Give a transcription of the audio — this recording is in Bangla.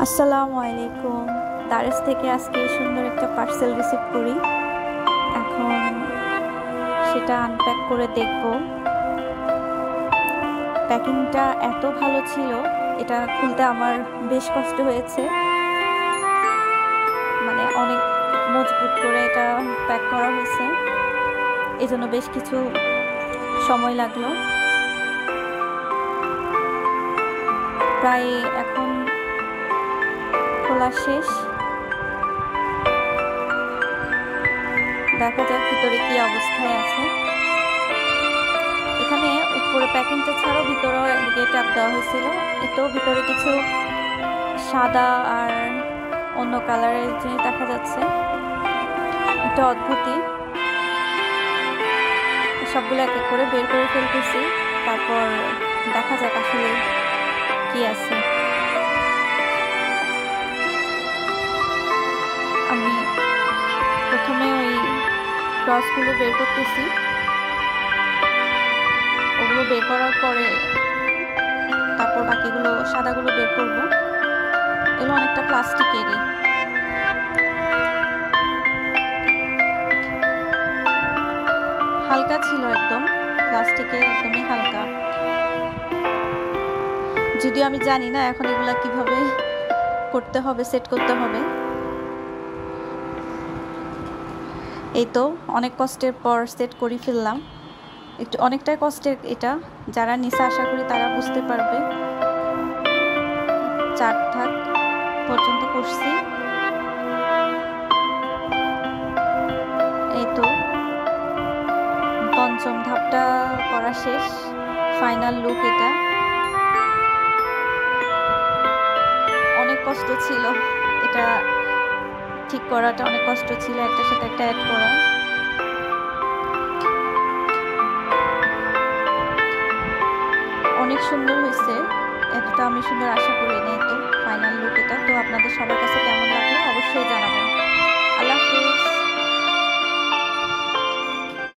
আসসালামু আলাইকুম। দারেস থেকে আজকে সুন্দর একটা পার্সেল রিসিভ করি। এখন সেটা আনপ্যাক করে দেখব। প্যাকিংটা এত ভালো ছিল, এটা খুলতে আমার বেশ কষ্ট হয়েছে। মানে অনেক মজবুত করে এটা প্যাক করা হয়েছে, এজন্য বেশ কিছু সময় লাগলো। প্রায় এখন খোলা শেষ। দেখা যাক ভিতরে কি অবস্থায় আছে। এখানে উপরে প্যাকিংটা ছাড়াও ভিতরে এদিকে ট্যাপ দেওয়া হয়েছিল। এতেও ভিতরে কিছু সাদা আর অন্য কালারের জিনিস দেখা যাচ্ছে। এটা অদ্ভুতই। সবগুলো এক এক করে বের করে ফেলতেছি, তারপর দেখা যাক আসলে কি আছে। আমি প্রথমে ওই ক্রসগুলো বের করতেছি। ওগুলো বের করার পরে তারপর বাকিগুলো সাদাগুলো বের করব। এগুলো অনেকটা প্লাস্টিকেরই। হালকা ছিল একদম, প্লাস্টিকের একদমই হালকা। যদিও আমি জানি না এখন এগুলা কিভাবে করতে হবে, সেট করতে হবে। এই তো অনেক কষ্টের পর সেট করে ফেললাম। একটু অনেকটাই কষ্টের এটা, যারা নিচে আশা করি তারা বুঝতে পারবে। 4 ধাপ পর্যন্ত করছি। এই তো পঞ্চম ধাপটা করা শেষ, ফাইনাল লুক এটা। অনেক কষ্ট ছিল এটা ঠিক করাটা, অনেক কষ্ট ছিল একটার সাথে একটা অ্যাড করা। অনেক সুন্দর হয়েছে, এতটা আমি সুন্দর আশা করি নাই। তো ফাইনাল লুক এটা। তো আপনাদের সবার কাছে কেমন লাগলো অবশ্যই জানাবেন।